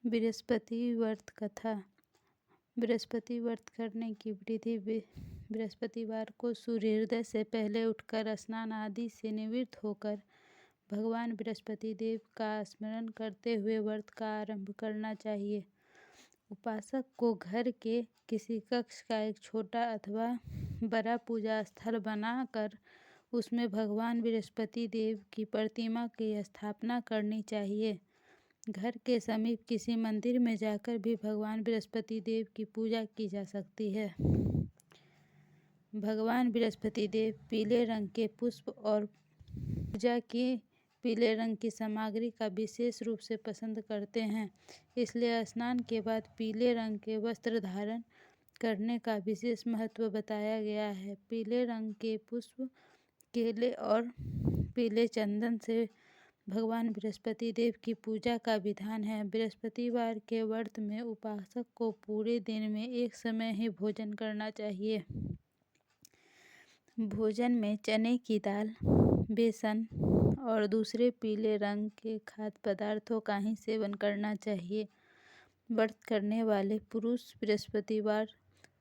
बृहस्पति व्रत कथा। बृहस्पति व्रत करने की विधि। बृहस्पतिवार को सूर्योदय से पहले उठकर स्नान आदि से निवृत्त होकर भगवान बृहस्पति देव का स्मरण करते हुए व्रत का आरंभ करना चाहिए। उपासक को घर के किसी कक्ष का एक छोटा अथवा बड़ा पूजा स्थल बनाकर उसमें भगवान बृहस्पति देव की प्रतिमा की स्थापना करनी चाहिए। घर के समीप किसी मंदिर में जाकर भी भगवान बृहस्पति देव की पूजा की जा सकती है। भगवान बृहस्पति देव पीले रंग के पुष्प और पूजा की पीले रंग की सामग्री का विशेष रूप से पसंद करते हैं, इसलिए स्नान के बाद पीले रंग के वस्त्र धारण करने का विशेष महत्व बताया गया है। पीले रंग के पुष्प, केले और पीले चंदन से भगवान बृहस्पति देव की पूजा का विधान है। बृहस्पतिवार के व्रत में उपासक को पूरे दिन में एक समय ही भोजन करना चाहिए। भोजन में चने की दाल, बेसन और दूसरे पीले रंग के खाद्य पदार्थों का ही सेवन करना चाहिए। व्रत करने वाले पुरुष बृहस्पतिवार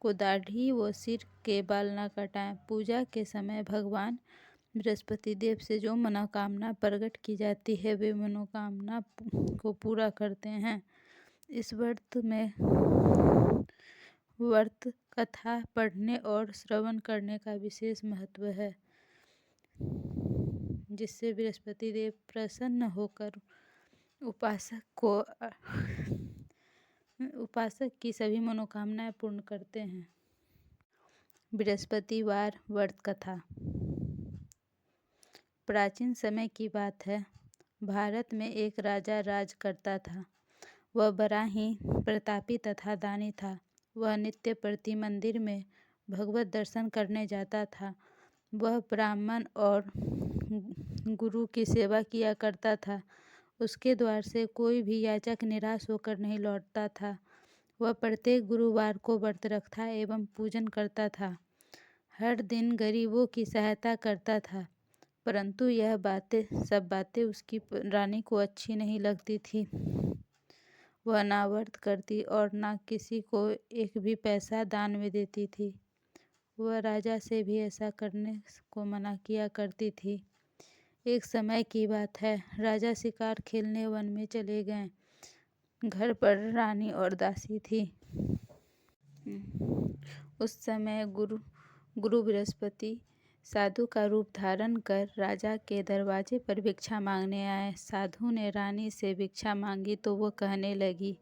को दाढ़ी व सिर के बाल न कटाएं। पूजा के समय भगवान बृहस्पति देव से जो मनोकामना प्रकट की जाती है वे मनोकामना को पूरा करते हैं। इस व्रत में व्रत कथा पढ़ने और श्रवण करने का विशेष महत्व है, जिससे बृहस्पति देव प्रसन्न होकर उपासक की सभी मनोकामनाएं पूर्ण करते हैं। बृहस्पतिवार व्रत कथा। प्राचीन समय की बात है। भारत में एक राजा राज करता था। वह बड़ा ही प्रतापी तथा दानी था। वह नित्य प्रति मंदिर में भगवत दर्शन करने जाता था। वह ब्राह्मण और गुरु की सेवा किया करता था। उसके द्वार से कोई भी याचक निराश होकर नहीं लौटता था। वह प्रत्येक गुरुवार को व्रत रखता एवं पूजन करता था। हर दिन गरीबों की सहायता करता था, परंतु यह सब बातें उसकी रानी को अच्छी नहीं लगती थी। वह ना व्रत करती और ना किसी को एक भी पैसा दान में देती थी। वह राजा से भी ऐसा करने को मना किया करती थी। एक समय की बात है। राजा शिकार खेलने वन में चले गए। घर पर रानी और दासी थी। उस समय गुरु बृहस्पति साधु का रूप धारण कर राजा के दरवाजे पर भिक्षा मांगने आए। साधु ने रानी से भिक्षा मांगी तो वह कहने लगी,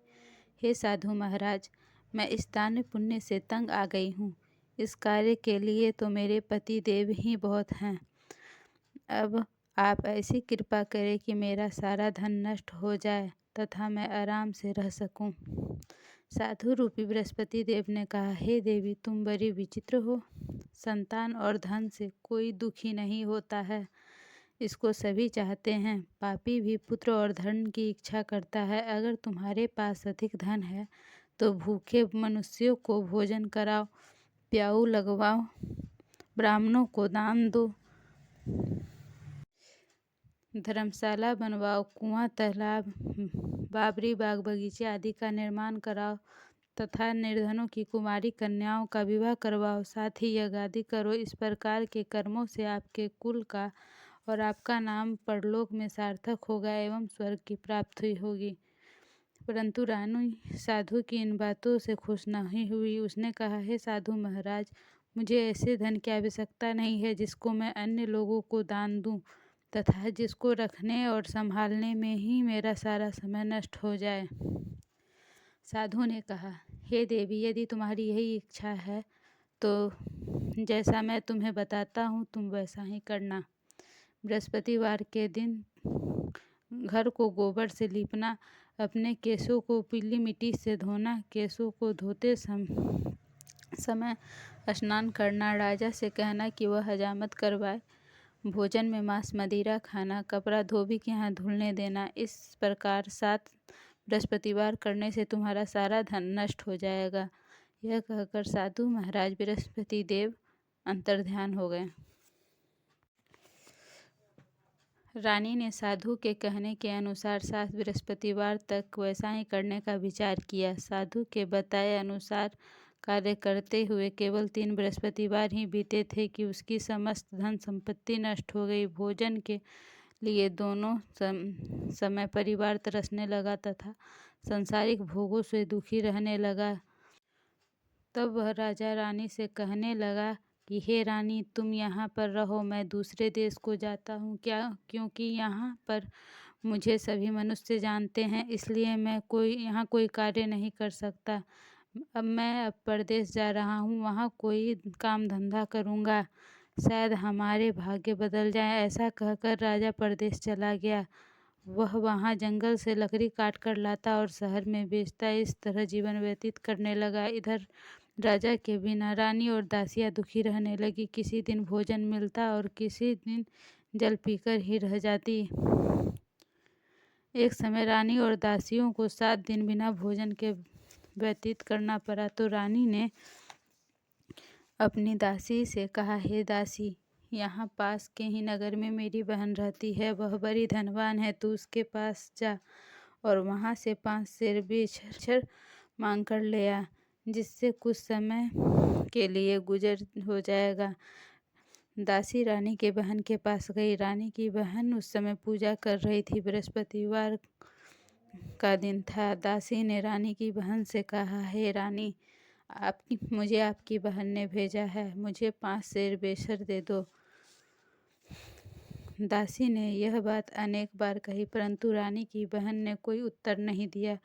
हे साधु महाराज, मैं इस दान पुण्य से तंग आ गई हूँ। इस कार्य के लिए तो मेरे पति देव ही बहुत हैं। अब आप ऐसी कृपा करें कि मेरा सारा धन नष्ट हो जाए तथा मैं आराम से रह सकूं। साधु रूपी बृहस्पति देव ने कहा, हे देवी, तुम बड़ी विचित्र हो। संतान और धन से कोई दुखी नहीं होता है, इसको सभी चाहते हैं। पापी भी पुत्र और धन की इच्छा करता है। अगर तुम्हारे पास अधिक धन है तो भूखे मनुष्यों को भोजन कराओ, प्याऊ लगवाओ, ब्राह्मणों को दान दो, धर्मशाला बनवाओ, कुआं, तालाब, बाबरी बाग बगीचे आदि का निर्माण कराओ तथा निर्धनों की कुमारी कन्याओं का विवाह करवाओ। साथ ही यज्ञ आदि करो। इस प्रकार के कर्मों से आपके कुल का और आपका नाम परलोक में सार्थक होगा एवं स्वर्ग की प्राप्ति होगी। परंतु रानी साधु की इन बातों से खुश नहीं हुई। उसने कहा, हे साधु महाराज, मुझे ऐसे धन की आवश्यकता नहीं है जिसको मैं अन्य लोगों को दान दूं तथा जिसको रखने और संभालने में ही मेरा सारा समय नष्ट हो जाए। साधु ने कहा, हे देवी, यदि तुम्हारी यही इच्छा है तो जैसा मैं तुम्हें बताता हूँ तुम वैसा ही करना। बृहस्पतिवार के दिन घर को गोबर से लीपना, अपने केशों को पीली मिट्टी से धोना, केशों को धोते समय स्नान करना, राजा से कहना कि वह हजामत करवाए, भोजन में मांस मदिरा खाना, कपड़ा धोबी के यहाँ धुलने देना। इस प्रकार 7 बृहस्पतिवार करने से तुम्हारा सारा धन नष्ट हो जाएगा। यह कहकर साधु महाराज बृहस्पति देव अंतर्ध्यान हो गए। रानी ने साधु के कहने के अनुसार 7 बृहस्पतिवार तक वैसा ही करने का विचार किया। साधु के बताए अनुसार कार्य करते हुए केवल 3 बृहस्पतिवार ही बीते थे कि उसकी समस्त धन संपत्ति नष्ट हो गई। भोजन के लिए दोनों समय परिवार तरसने लगा तथा सांसारिक भोगों से दुखी रहने लगा। तब वह राजा रानी से कहने लगा कि हे रानी, तुम यहाँ पर रहो, मैं दूसरे देश को जाता हूँ, क्योंकि यहाँ पर मुझे सभी मनुष्य जानते हैं, इसलिए मैं यहाँ कोई कार्य नहीं कर सकता। मैं परदेश जा रहा हूँ, वहाँ कोई काम धंधा करूँगा, शायद हमारे भाग्य बदल जाए। ऐसा कहकर राजा परदेश चला गया। वह वहाँ जंगल से लकड़ी काट कर लाता और शहर में बेचता। इस तरह जीवन व्यतीत करने लगा। इधर राजा के बिना रानी और दासियां दुखी रहने लगी। किसी दिन भोजन मिलता और किसी दिन जल पीकर ही रह जाती। एक समय रानी और दासियों को 7 दिन बिना भोजन के व्यतीत करना पड़ा। तो रानी ने अपनी दासी से कहा, हे दासी, यहाँ पास के ही नगर में मेरी बहन रहती है, वह बड़ी धनवान है, तू उसके पास जा और वहाँ से 5 सेर बेच मांग कर ले आ, जिससे कुछ समय के लिए गुजर हो जाएगा। दासी रानी के बहन के पास गई। रानी की बहन उस समय पूजा कर रही थी। बृहस्पतिवार का दिन था। दासी ने रानी की बहन से कहा, हे रानी, मुझे आपकी बहन ने भेजा है, मुझे 5 सेर बेसर दे दो। दासी ने यह बात अनेक बार कही, परंतु रानी की बहन ने कोई उत्तर नहीं दिया,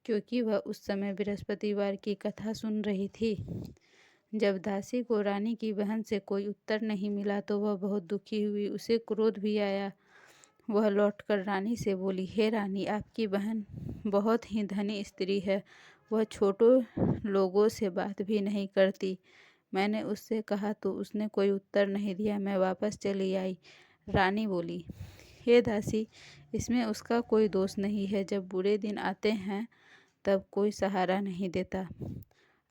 क्योंकि वह उस समय बृहस्पतिवार की कथा सुन रही थी। जब दासी को रानी की बहन से कोई उत्तर नहीं मिला तो वह बहुत दुखी हुई। उसे क्रोध भी आया। वह लौटकर रानी से बोली, हे रानी, आपकी बहन बहुत ही धनी स्त्री है, वह छोटों लोगों से बात भी नहीं करती। मैंने उससे कहा तो उसने कोई उत्तर नहीं दिया, मैं वापस चली आई। रानी बोली, हे दासी, इसमें उसका कोई दोष नहीं है। जब बुरे दिन आते हैं तब कोई सहारा नहीं देता।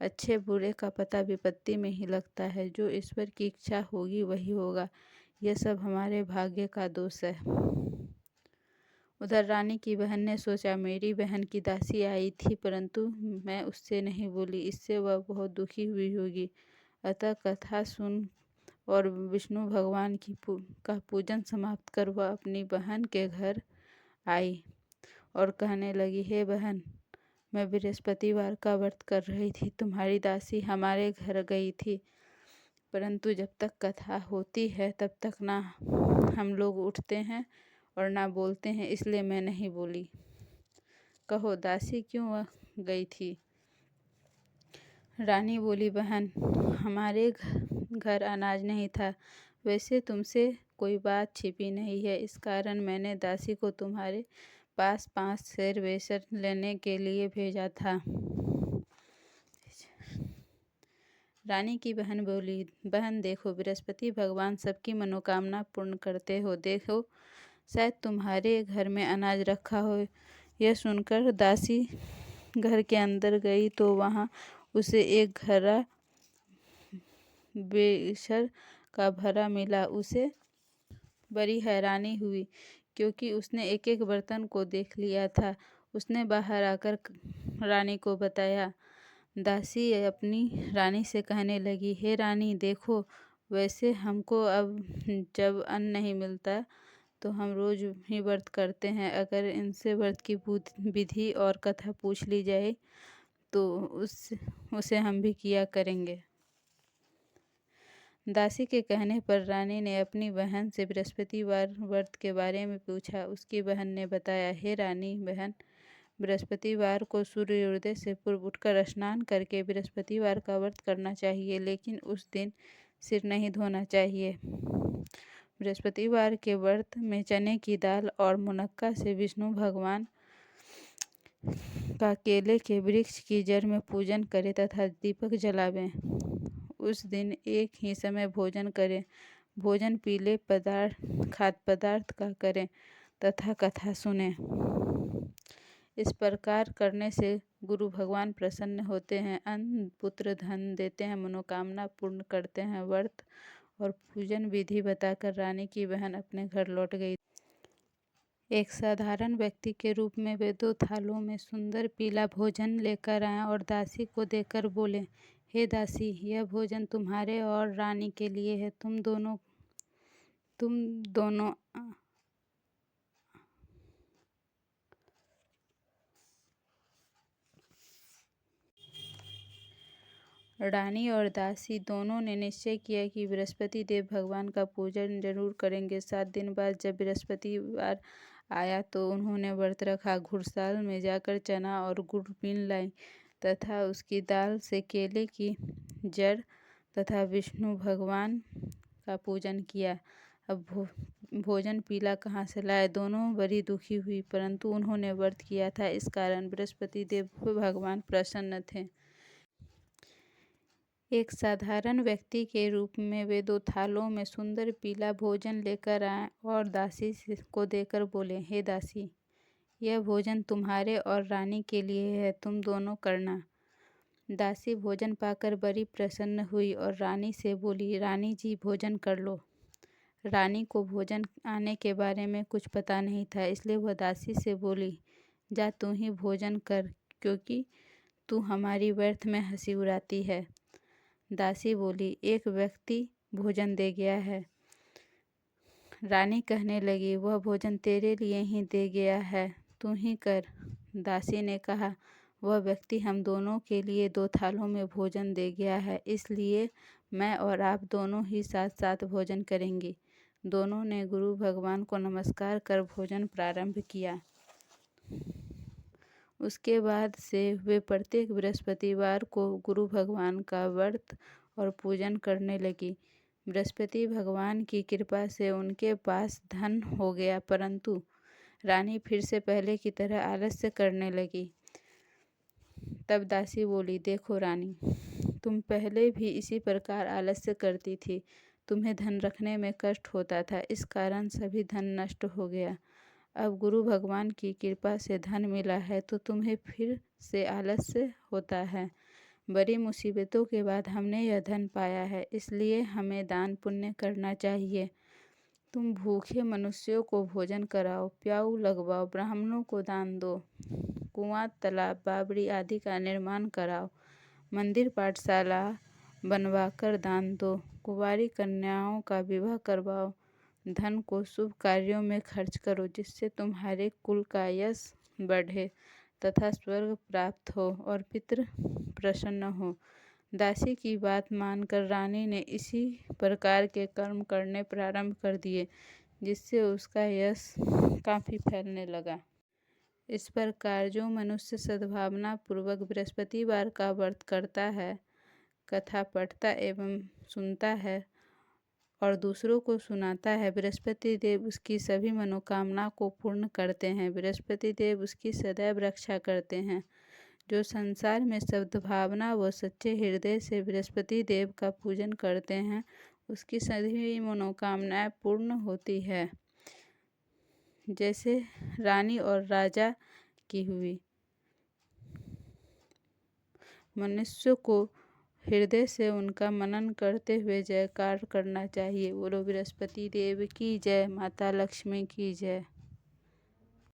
अच्छे बुरे का पता विपत्ति में ही लगता है। जो ईश्वर की इच्छा होगी वही होगा। यह सब हमारे भाग्य का दोष है। उधर रानी की बहन ने सोचा, मेरी बहन की दासी आई थी, परंतु मैं उससे नहीं बोली, इससे वह बहुत दुखी हुई होगी। अतः कथा सुन और विष्णु भगवान का पूजन समाप्त कर वह अपनी बहन के घर आई और कहने लगी, हे बहन, मैं बृहस्पतिवार का व्रत कर रही थी, तुम्हारी दासी हमारे घर गई थी, परंतु जब तक कथा होती है तब तक ना हम लोग उठते हैं और ना बोलते हैं, इसलिए मैं नहीं बोली। कहो, दासी क्यों गई थी? रानी बोली, बहन, हमारे घर अनाज नहीं था। वैसे तुमसे कोई बात छिपी नहीं है, इस कारण मैंने दासी को तुम्हारे पास 5 सेर बेसर लेने के लिए भेजा था। रानी की बहन बोली, बहन देखो, बृहस्पति भगवान सबकी मनोकामना पूर्ण करते हो, देखो शायद तुम्हारे घर में अनाज रखा हो। यह सुनकर दासी घर के अंदर गई तो वहाँ उसे एक घड़ा बेसर का भरा मिला। उसे बड़ी हैरानी हुई, क्योंकि उसने एक एक बर्तन को देख लिया था। उसने बाहर आकर रानी को बताया। दासी अपनी रानी से कहने लगी, हे रानी, देखो, वैसे हमको अब जब अन्न नहीं मिलता तो हम रोज ही व्रत करते हैं। अगर इनसे व्रत की विधि और कथा पूछ ली जाए तो उसे हम भी किया करेंगे। दासी के कहने पर रानी ने अपनी बहन से बृहस्पतिवार व्रत के बारे में पूछा। उसकी बहन ने बताया, हे रानी बहन, बृहस्पतिवार को सूर्योदय से पूर्व उठकर स्नान करके बृहस्पतिवार का व्रत करना चाहिए, लेकिन उस दिन सिर नहीं धोना चाहिए। बृहस्पतिवार के व्रत में चने की दाल और मुनक्का से विष्णु भगवान का केले के वृक्ष की जड़ में पूजन करें तथा दीपक जलावें। उस दिन एक ही समय भोजन करें। भोजन पीले खाद्य पदार्थ का करें तथा कथा सुनें। इस प्रकार करने से गुरु भगवान प्रसन्न होते हैं, अन्न पुत्र धन देते हैं, मनोकामना पूर्ण करते हैं। व्रत और पूजन विधि बताकर रानी की बहन अपने घर लौट गई। एक साधारण व्यक्ति के रूप में वे 2 थालों में सुंदर पीला भोजन लेकर आए और दासी को देकर बोले, हे दासी, यह भोजन तुम्हारे और रानी के लिए है। तुम दोनों रानी और दासी दोनों ने निश्चय किया कि बृहस्पति देव भगवान का पूजन जरूर करेंगे। 7 दिन बाद जब बृहस्पतिवार आया तो उन्होंने व्रत रखा। घुड़साल में जाकर चना और गुड़ बीन लाई तथा उसकी दाल से केले की जड़ तथा विष्णु भगवान का पूजन किया। अब भोजन पीला कहाँ से लाए? दोनों बड़ी दुखी हुई, परंतु उन्होंने व्रत किया था, इस कारण बृहस्पति देव भगवान प्रसन्न थे। एक साधारण व्यक्ति के रूप में वे 2 थालों में सुंदर पीला भोजन लेकर आए और दासी को देकर बोले, हे दासी, यह भोजन तुम्हारे और रानी के लिए है, तुम दोनों करना। दासी भोजन पाकर बड़ी प्रसन्न हुई और रानी से बोली, रानी जी, भोजन कर लो। रानी को भोजन आने के बारे में कुछ पता नहीं था, इसलिए वह दासी से बोली, जा तू ही भोजन कर, क्योंकि तू हमारी व्यर्थ में हंसी उड़ाती है। दासी बोली, एक व्यक्ति भोजन दे गया है। रानी कहने लगी, वह भोजन तेरे लिए ही दे गया है, तू ही कर। दासी ने कहा, वह व्यक्ति हम दोनों के लिए 2 थालों में भोजन दे गया है, इसलिए मैं और आप दोनों ही साथ साथ भोजन करेंगे। दोनों ने गुरु भगवान को नमस्कार कर भोजन प्रारंभ किया। उसके बाद से वे प्रत्येक बृहस्पतिवार को गुरु भगवान का व्रत और पूजन करने लगी। बृहस्पति भगवान की कृपा से उनके पास धन हो गया, परंतु रानी फिर से पहले की तरह आलस्य करने लगी। तब दासी बोली, देखो रानी, तुम पहले भी इसी प्रकार आलस्य करती थी। तुम्हें धन रखने में कष्ट होता था, इस कारण सभी धन नष्ट हो गया। अब गुरु भगवान की कृपा से धन मिला है तो तुम्हें फिर से आलस्य होता है। बड़ी मुसीबतों के बाद हमने यह धन पाया है, इसलिए हमें दान पुण्य करना चाहिए। तुम भूखे मनुष्यों को भोजन कराओ, प्याऊ लगवाओ, ब्राह्मणों को दान दो, कुआं, तालाब, बावड़ी आदि का निर्माण कराओ, मंदिर पाठशाला बनवाकर दान दो, कुंवारी कन्याओं का विवाह करवाओ, धन को शुभ कार्यों में खर्च करो, जिससे तुम्हारे कुल का यश बढ़े तथा स्वर्ग प्राप्त हो और पितृ प्रसन्न हो। दासी की बात मानकर रानी ने इसी प्रकार के कर्म करने प्रारंभ कर दिए, जिससे उसका यश काफ़ी फैलने लगा। इस प्रकार जो मनुष्य सद्भावना पूर्वक बृहस्पतिवार का व्रत करता है, कथा पढ़ता एवं सुनता है और दूसरों को सुनाता है, बृहस्पति देव उसकी सभी मनोकामना को पूर्ण करते हैं। बृहस्पति देव उसकी सदैव रक्षा करते हैं। जो संसार में सद्भावना व सच्चे हृदय से बृहस्पति देव का पूजन करते हैं, उसकी सभी मनोकामनाएं पूर्ण होती है, जैसे रानी और राजा की हुई। मनुष्य को हृदय से उनका मनन करते हुए जयकार करना चाहिए। बोलो बृहस्पति देव की जय, माता लक्ष्मी की जय।